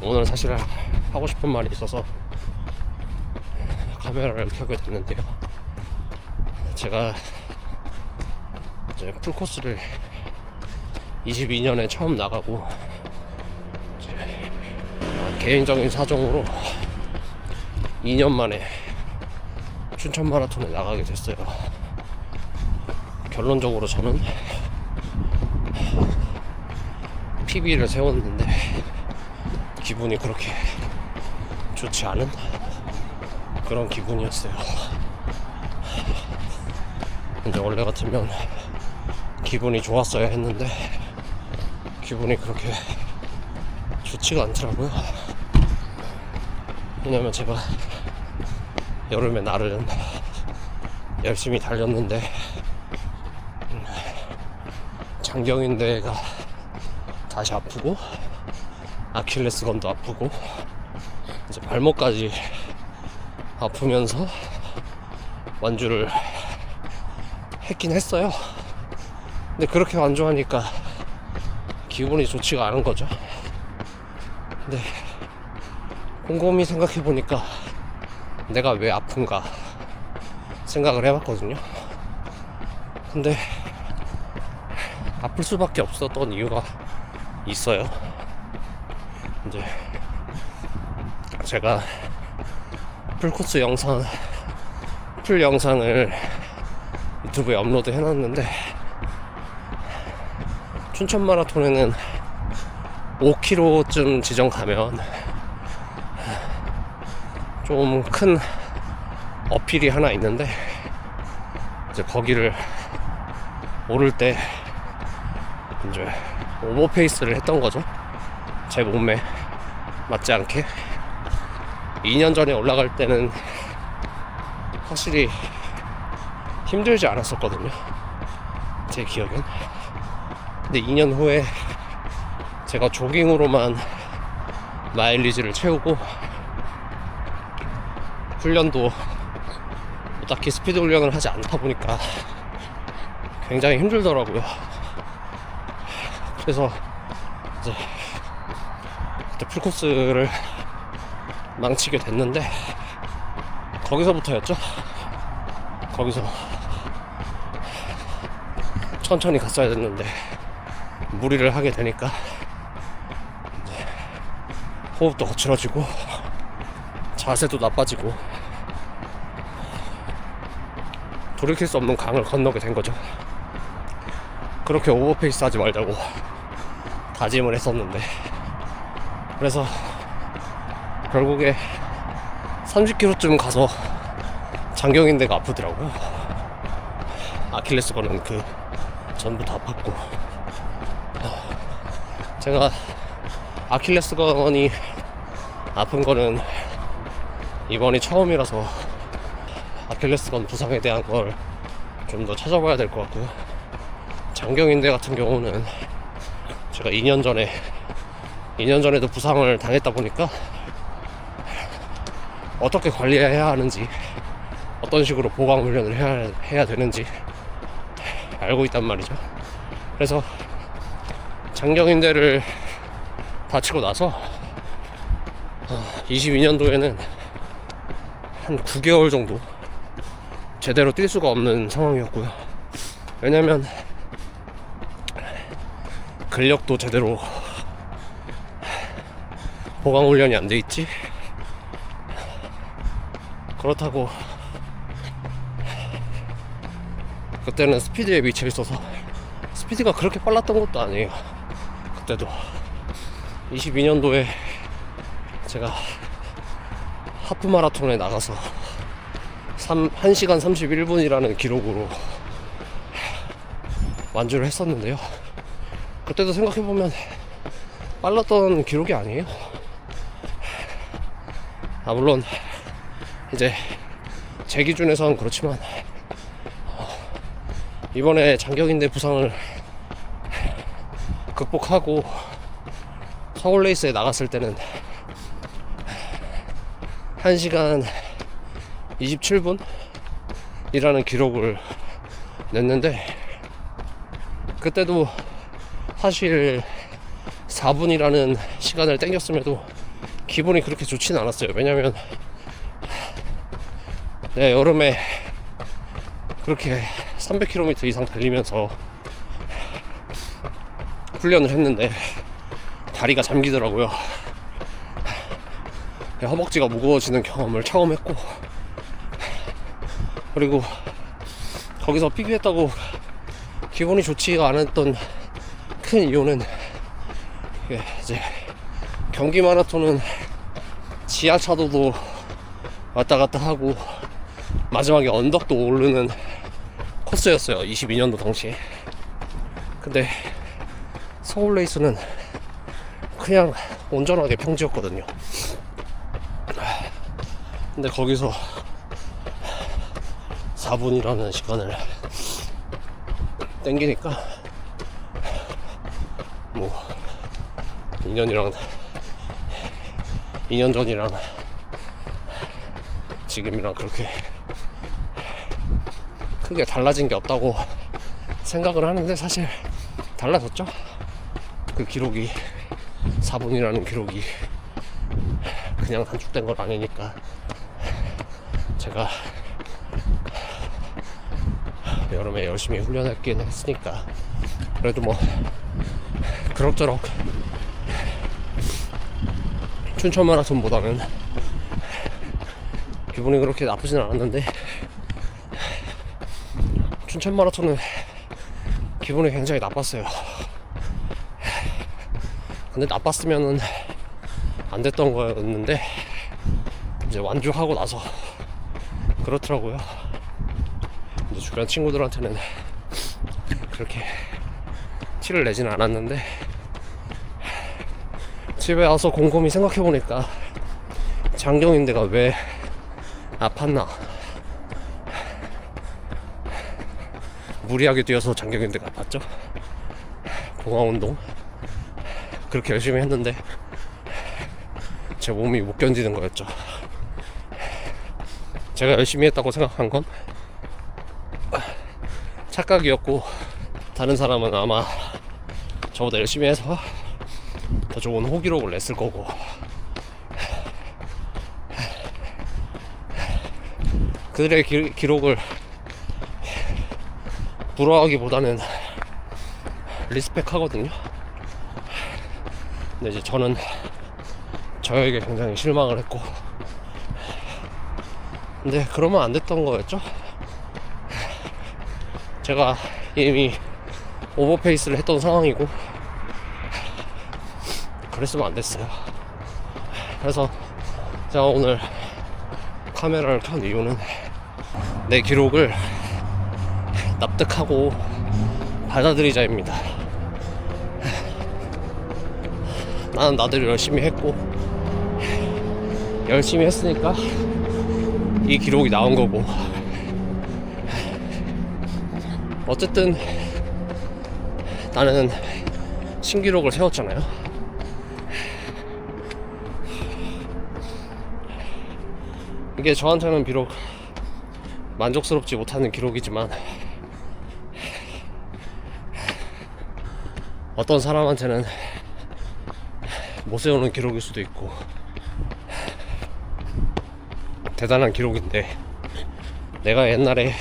오늘 사실 하고 싶은 말이 있어서 카메라를 켜게 됐는데요. 제가 이제 풀코스를 22년에 처음 나가고 개인적인 사정으로 2년 만에 춘천 마라톤에 나가게 됐어요. 결론적으로 저는 PB를 세웠는데 기분이 그렇게 좋지 않은 그런 기분이었어요. 이제 원래 같으면 기분이 좋았어야 했는데 기분이 그렇게 좋지가 않더라고요. 왜냐면 제가 여름에 나름 열심히 달렸는데 장경인대가 다시 아프고 아킬레스건도 아프고 이제 발목까지 아프면서 완주를 했긴 했어요. 근데 그렇게 완주하니까 기분이 좋지가 않은 거죠. 근데 곰곰이 생각해보니까 내가 왜 아픈가 생각을 해봤거든요. 근데 아플 수밖에 없었던 이유가 있어요. 이제 제가 풀코스 영상 풀 영상을 유튜브에 업로드 해놨는데 춘천 마라톤에는 5km쯤 지점 가면 좀 큰 어필이 하나 있는데 이제 거기를 오를 때 이제 오버페이스를 했던 거죠. 제 몸에 맞지 않게. 2년 전에 올라갈 때는 확실히 힘들지 않았었거든요, 제 기억엔. 근데 2년 후에 제가 조깅으로만 마일리지를 채우고 훈련도 딱히 스피드 훈련을 하지 않다 보니까 굉장히 힘들더라고요. 그래서 이제 그때 풀코스를 망치게 됐는데 거기서부터였죠. 거기서 천천히 갔어야 됐는데 무리를 하게 되니까 이제 호흡도 거칠어지고 자세도 나빠지고 돌이킬 수 없는 강을 건너게 된 거죠. 그렇게 오버페이스 하지 말자고 다짐을 했었는데, 그래서 결국에 30km쯤 가서 장경인대가 아프더라고요. 아킬레스건은 그 전부터 아팠고, 제가 아킬레스건이 아픈 거는 이번이 처음이라서 아킬레스건 부상에 대한 걸 좀 더 찾아봐야 될 것 같고요. 장경인대 같은 경우는 제가 2년 전에도 부상을 당했다 보니까 어떻게 관리해야 하는지, 어떤 식으로 보강 훈련을 해야 되는지 알고 있단 말이죠. 그래서 장경인대를 다치고 나서 22년도에는 한 9개월 정도 제대로 뛸 수가 없는 상황이었고요. 왜냐면 근력도 제대로 보강 훈련이 안 돼 있지. 그렇다고 그때는 스피드에 미쳐 있어서 스피드가 그렇게 빨랐던 것도 아니에요. 그때도 22년도에 제가 하프 마라톤에 나가서 1시간 31분이라는 기록으로 완주를 했었는데요. 그때도 생각해보면 빨랐던 기록이 아니에요. 물론 이제 제 기준에서는 그렇지만 이번에 장경인대 부상을 극복하고 서울 레이스에 나갔을 때는 1시간 27분 이라는 기록을 냈는데, 그때도 사실 4분이라는 시간을 땡겼음에도 기분이 그렇게 좋지는 않았어요. 왜냐면 내가 여름에 그렇게 300km 이상 달리면서 훈련을 했는데 다리가 잠기더라고요. 허벅지가 무거워지는 경험을 처음 했고, 그리고 거기서 피기했다고 기분이 좋지가 않았던 큰 이유는 이제 경기 마라톤은 지하차도도 왔다 갔다 하고 마지막에 언덕도 오르는 코스였어요. 22년도 당시에. 근데 서울 레이스는 그냥 온전하게 평지였거든요. 근데 거기서 4분이라는 시간을 땡기니까 뭐 2년 전이랑 지금이랑 그렇게 크게 달라진 게 없다고 생각을 하는데, 사실 달라졌죠. 그 기록이 4분이라는 기록이 그냥 단축된 건 아니니까. 제가 여름에 열심히 훈련했긴 했으니까 그래도 뭐 그럭저럭 춘천 마라톤보다는 기분이 그렇게 나쁘진 않았는데, 춘천 마라톤은 기분이 굉장히 나빴어요. 근데 나빴으면은 안 됐던 거였는데 이제 완주하고 나서 그렇더라고요. 이제 주변 친구들한테는 그렇게 티를 내진 않았는데, 집에 와서 곰곰이 생각해보니까 장경인대가 왜 아팠나. 무리하게 뛰어서 장경인대가 아팠죠. 봉화운동 그렇게 열심히 했는데 제 몸이 못 견디는 거였죠. 제가 열심히 했다고 생각한 건 착각이었고, 다른 사람은 아마 저보다 열심히 해서 더 좋은 호기록을 냈을 거고, 그들의 기록을 부러워하기보다는 리스펙 하거든요. 근데 이제 저는 저에게 굉장히 실망을 했고, 근데 그러면 안 됐던 거였죠. 제가 이미 오버페이스를 했던 상황이고 그랬으면 안 됐어요. 그래서 제가 오늘 카메라를 켠 이유는 내 기록을 납득하고 받아들이자입니다. 나는 나대로 열심히 했고, 열심히 했으니까 이 기록이 나온 거고, 어쨌든 나는 신기록을 세웠잖아요. 이게 저한테는 비록 만족스럽지 못하는 기록이지만 어떤 사람한테는 못 세우는 기록일 수도 있고 대단한 기록인데, 내가 옛날에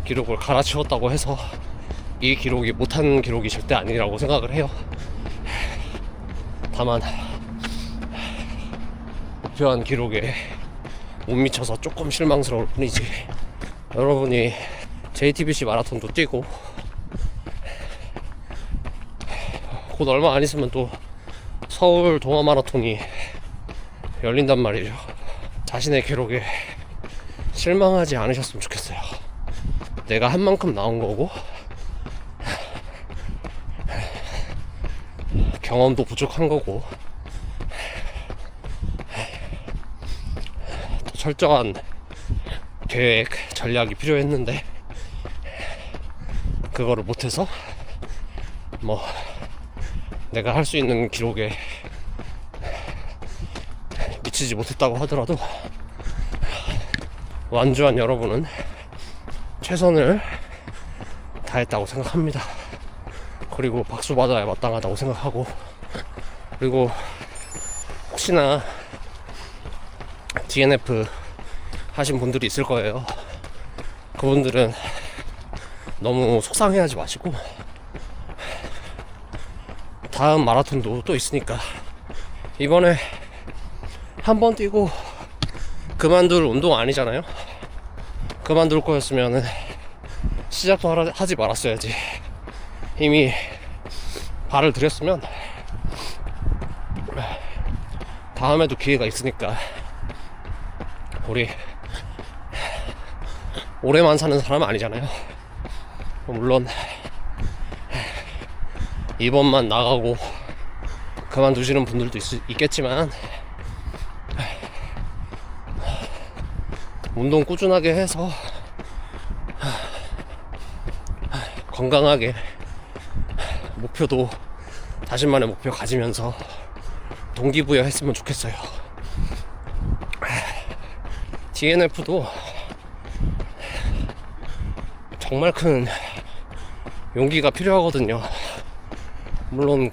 기록을 갈아치웠다고 해서 이 기록이 못한 기록이 절대 아니라고 생각을 해요. 다만 목표한 기록에 못 미쳐서 조금 실망스러울 뿐이지. 여러분이 JTBC 마라톤도 뛰고 곧 얼마 안 있으면 또 서울 동아 마라톤이 열린단 말이죠. 자신의 기록에 실망하지 않으셨으면 좋겠어요. 내가 한 만큼 나온 거고 경험도 부족한 거고 더 철저한 계획, 전략이 필요했는데 그거를 못해서 뭐 내가 할 수 있는 기록에 미치지 못했다고 하더라도 완주한 여러분은 최선을 다했다고 생각합니다. 그리고 그리고 박수 받아야 마땅하다고 생각하고, 그리고 혹시나 DNF 하신 분들이 있을 거예요. 그분들은 너무 속상해하지 마시고, 다음 마라톤도 또 있으니까 이번에 한 번 뛰고 그만둘 운동 아니잖아요. 그만둘 거였으면 시작도 하지 말았어야지. 이미 발을 들였으면 다음에도 기회가 있으니까. 우리 오래만 사는 사람은 아니잖아요. 물론 이번만 나가고 그만두시는 분들도 있겠지만, 운동 꾸준하게 해서 건강하게 목표도 자신만의 목표 가지면서 동기부여 했으면 좋겠어요. DNF도 정말 큰 용기가 필요하거든요. 물론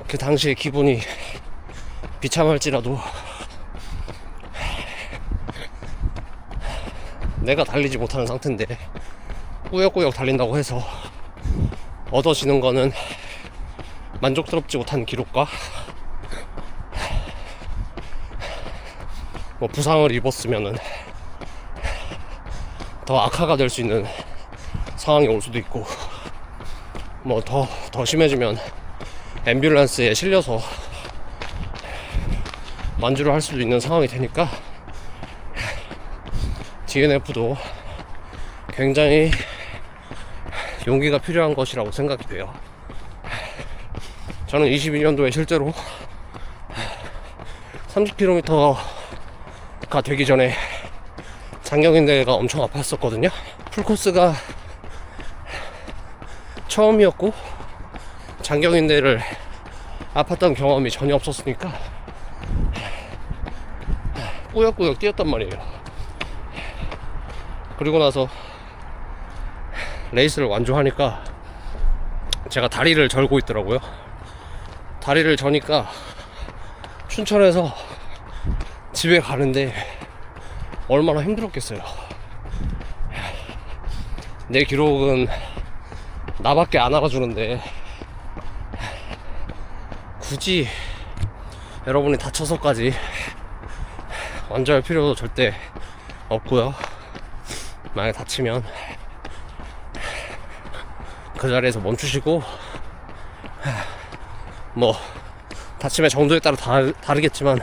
그 당시의 기분이 비참할지라도 내가 달리지 못하는 상태인데 꾸역꾸역 달린다고 해서 얻어지는 거는 만족스럽지 못한 기록과 뭐 부상을 입었으면은 더 악화가 될 수 있는 상황이 올 수도 있고, 뭐 더 심해지면 앰뷸런스에 실려서 만주를 할 수도 있는 상황이 되니까 DNF도 굉장히 용기가 필요한 것이라고 생각이 돼요. 저는 22년도에 실제로 30km가 되기 전에 장경인대가 엄청 아팠었거든요. 풀코스가 처음이었고 장경인대를 아팠던 경험이 전혀 없었으니까 꾸역꾸역 뛰었단 말이에요. 그리고 나서 레이스를 완주하니까 제가 다리를 절고 있더라고요. 다리를 저니까 춘천에서 집에 가는데 얼마나 힘들었겠어요. 내 기록은 나밖에 안 알아주는데 굳이 여러분이 다쳐서까지 완주할 필요도 절대 없고요. 만약에 다치면 그 자리에서 멈추시고, 뭐 다침의 정도에 따라 다르겠지만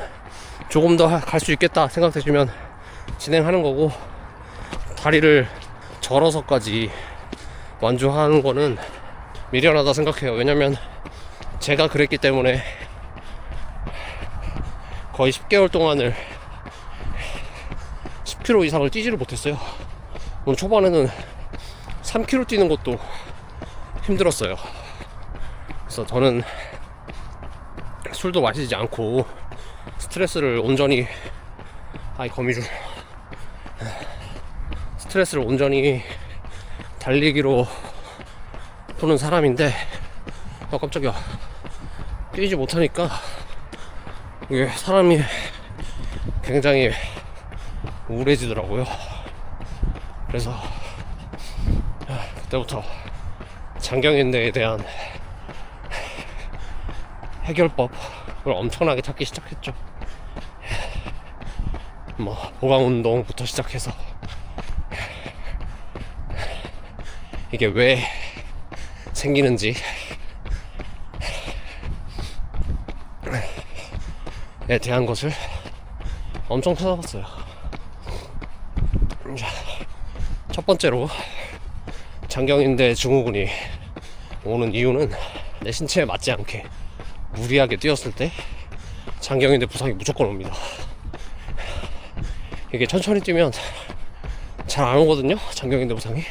조금 더 갈 수 있겠다 생각되시면 진행하는 거고, 다리를 절어서까지 완주하는 거는 미련하다 생각해요. 왜냐면 제가 그랬기 때문에 거의 10개월 동안을 10km 이상을 뛰지를 못했어요. 오늘 초반에는 3km 뛰는 것도 힘들었어요. 그래서 저는 술도 마시지 않고 스트레스를 온전히 스트레스를 온전히 달리기로 푸는 사람인데, 깜짝이야. 뛰지 못하니까 이게 사람이 굉장히 우울해지더라고요. 그래서 그때부터 장경인대에 대한 해결법을 엄청나게 찾기 시작했죠. 뭐 보강운동부터 시작해서 이게 왜 생기는지에 대한 것을 엄청 찾아봤어요. 첫 번째로 장경인대 증후군이 오는 이유는 내 신체에 맞지 않게 무리하게 뛰었을 때 장경인대 부상이 무조건 옵니다. 이게 천천히 뛰면 잘 안 오거든요. 장경인대 부상이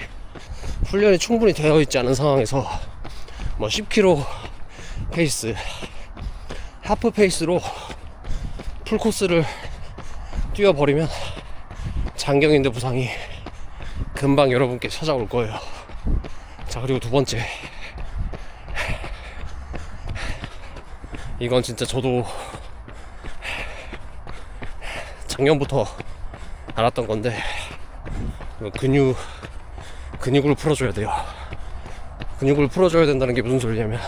훈련이 충분히 되어 있지 않은 상황에서 뭐 10km 페이스, 하프 페이스로 풀코스를 뛰어버리면 장경인대 부상이 금방 여러분께 찾아올 거예요. 자, 그리고 두 번째, 이건 진짜 저도 작년부터 알았던 건데, 근육을 풀어줘야 돼요. 근육을 풀어줘야 된다는 게 무슨 소리냐면,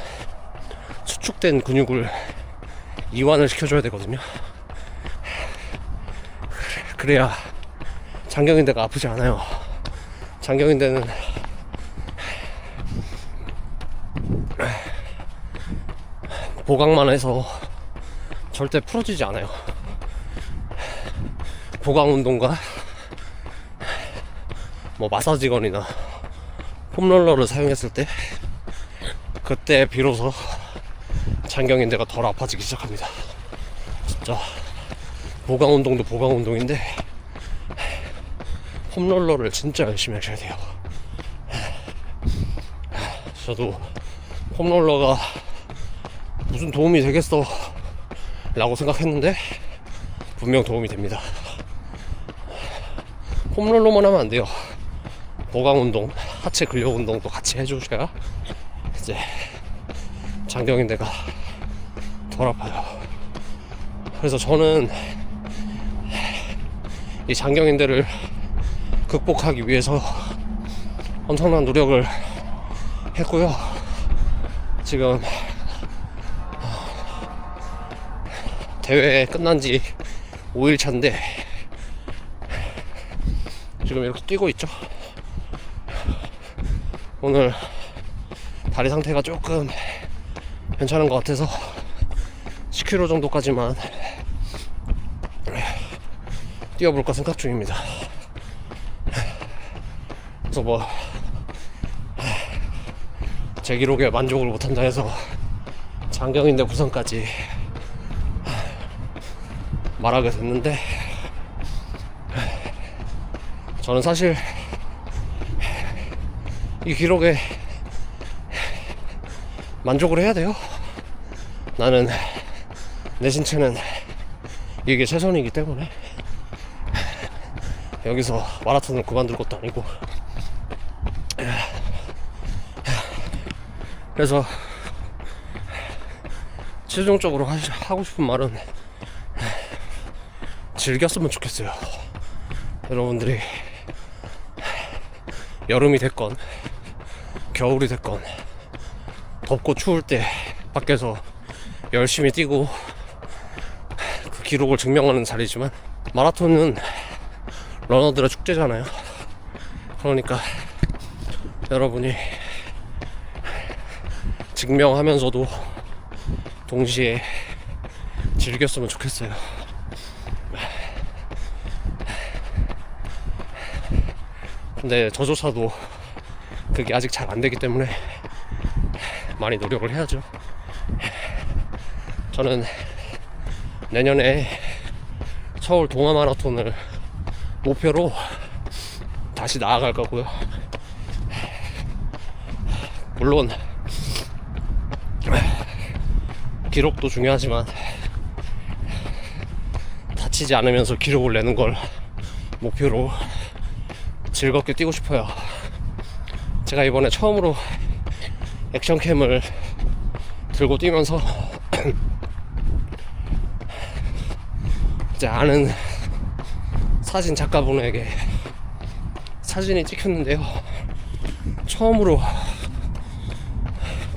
수축된 근육을 이완을 시켜줘야 되거든요. 그래야 장경인대가 아프지 않아요. 장경인대는 보강만 해서 절대 풀어지지 않아요. 보강 운동과 뭐 마사지건이나 폼롤러를 사용했을 때, 그때 비로소 장경인대가 덜 아파지기 시작합니다. 진짜 보강 운동도 보강 운동인데 폼롤러를 진짜 열심히 하셔야 돼요. 저도 폼롤러가 무슨 도움이 되겠어 라고 생각했는데 분명 도움이 됩니다. 폼롤러만 하면 안 돼요. 보강 운동, 하체 근력 운동도 같이 해주셔야 이제 장경인대가 덜 아파요. 그래서 저는 이 장경인대를 극복하기 위해서 엄청난 노력을 했고요. 지금 대회 끝난 지 5일 차인데 지금 이렇게 뛰고 있죠. 오늘 다리 상태가 조금 괜찮은 것 같아서 10km 정도까지만 뛰어볼까 생각 중입니다. 그래서 뭐 제 기록에 만족을 못한다 해서 장경인대 부상까지 말하게 됐는데, 저는 사실 이 기록에 만족을 해야 돼요. 나는 내 신체는 이게 최선이기 때문에 여기서 마라톤을 그만둘 것도 아니고. 그래서 최종적으로 하고 싶은 말은 즐겼으면 좋겠어요. 여러분들이 여름이 됐건 겨울이 됐건 덥고 추울 때 밖에서 열심히 뛰고 그 기록을 증명하는 자리지만, 마라톤은 러너들의 축제잖아요. 그러니까 여러분이 증명하면서도 동시에 즐겼으면 좋겠어요. 근데 저조차도 그게 아직 잘 안 되기 때문에 많이 노력을 해야죠. 저는 내년에 서울 동아 마라톤을 목표로 다시 나아갈 거고요. 물론 기록도 중요하지만 다치지 않으면서 기록을 내는 걸 목표로 즐겁게 뛰고 싶어요. 제가 이번에 처음으로 액션캠을 들고 뛰면서 이제 아는 사진 작가분에게 사진이 찍혔는데요, 처음으로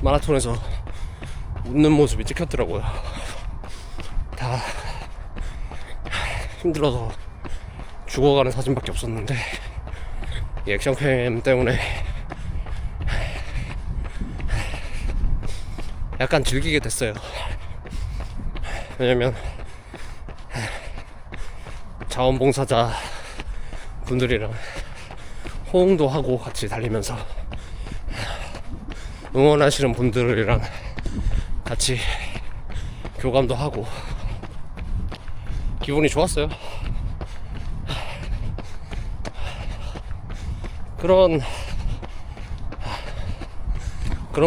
마라톤에서 웃는 모습이 찍혔더라고요. 다 힘들어서 죽어가는 사진밖에 없었는데 이 액션캠 때문에 약간 즐기게 됐어요. 왜냐면 자원봉사자 분들이랑 호응도 하고 같이 달리면서 응원하시는 분들이랑 같이 교감도 하고 기분이 좋았어요. 그런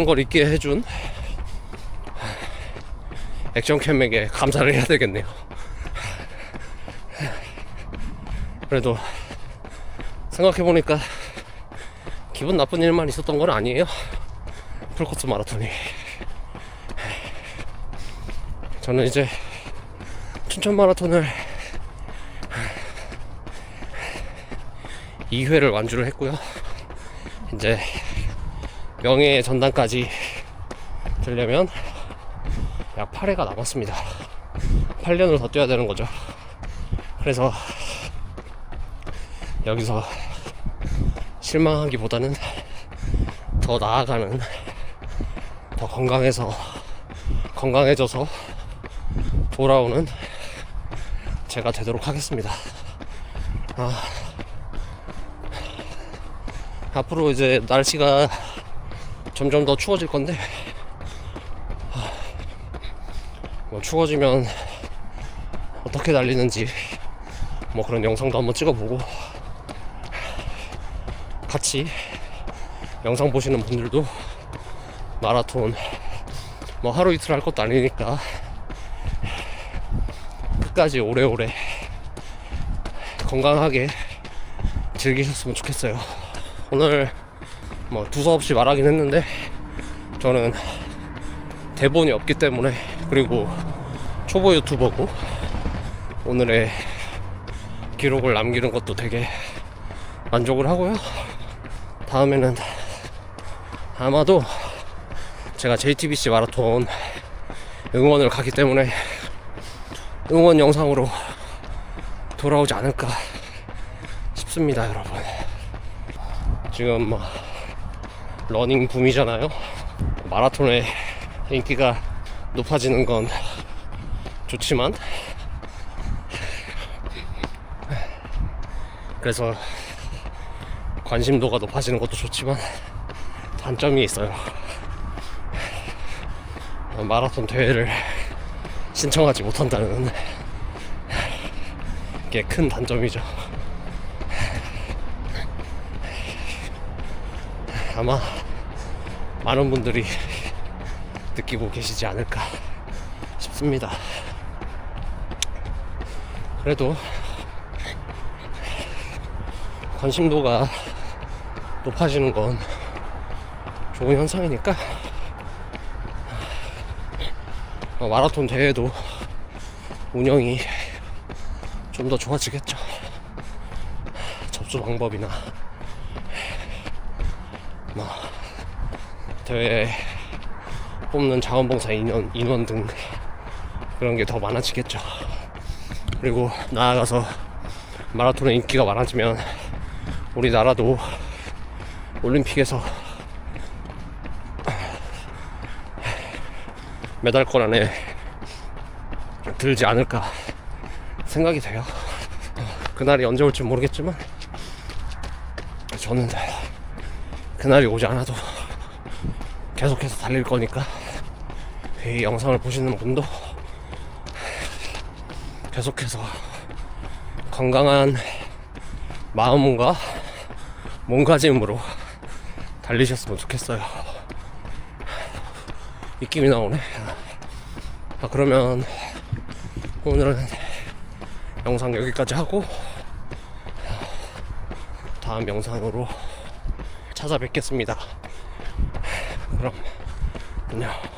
걸 있게 해준 액션캠에게 감사를 해야 되겠네요. 그래도 생각해보니까 기분 나쁜 일만 있었던 건 아니에요. 풀코스 마라톤이. 저는 이제 춘천 마라톤을 2회를 완주를 했고요. 이제 명예 전당까지 들려면 약 8회가 남았습니다. 8년을 더 뛰어야 되는 거죠. 그래서 여기서 실망하기보다는 더 나아가는, 더 건강해져서 돌아오는 제가 되도록 하겠습니다. 앞으로 이제 날씨가 점점 더 추워질 건데, 뭐 추워지면 어떻게 달리는지 뭐 그런 영상도 한번 찍어보고, 같이 영상 보시는 분들도 마라톤 뭐 하루 이틀 할 것도 아니니까 끝까지 오래오래 건강하게 즐기셨으면 좋겠어요. 오늘 뭐 두서없이 말하긴 했는데, 저는 대본이 없기 때문에, 그리고 초보 유튜버고 오늘의 기록을 남기는 것도 되게 만족을 하고요. 다음에는 아마도 제가 JTBC 마라톤 응원을 가기 때문에 응원 영상으로 돌아오지 않을까 싶습니다, 여러분. 지금 뭐 러닝 붐이잖아요. 마라톤의 인기가 높아지는 건 좋지만, 그래서 관심도가 높아지는 것도 좋지만 단점이 있어요. 마라톤 대회를 신청하지 못한다는 게 큰 단점이죠. 아마 많은 분들이 느끼고 계시지 않을까 싶습니다. 그래도 관심도가 높아지는 건 좋은 현상이니까, 마라톤 대회도 운영이 좀 더 좋아지겠죠. 접수 방법이나 뭐 대회 뽑는 자원봉사 인원 등 그런 게 더 많아지겠죠. 그리고 나아가서 마라톤의 인기가 많아지면 우리나라도 올림픽에서 메달권 안에 들지 않을까 생각이 돼요. 그날이 언제 올지 모르겠지만 저는 그날이 오지 않아도 계속해서 달릴 거니까, 이 영상을 보시는 분도 계속해서 건강한 마음과 몸가짐으로 달리셨으면 좋겠어요. 입김이 나오네. 그러면 오늘은 영상 여기까지 하고 다음 영상으로 찾아뵙겠습니다. 그럼 안녕.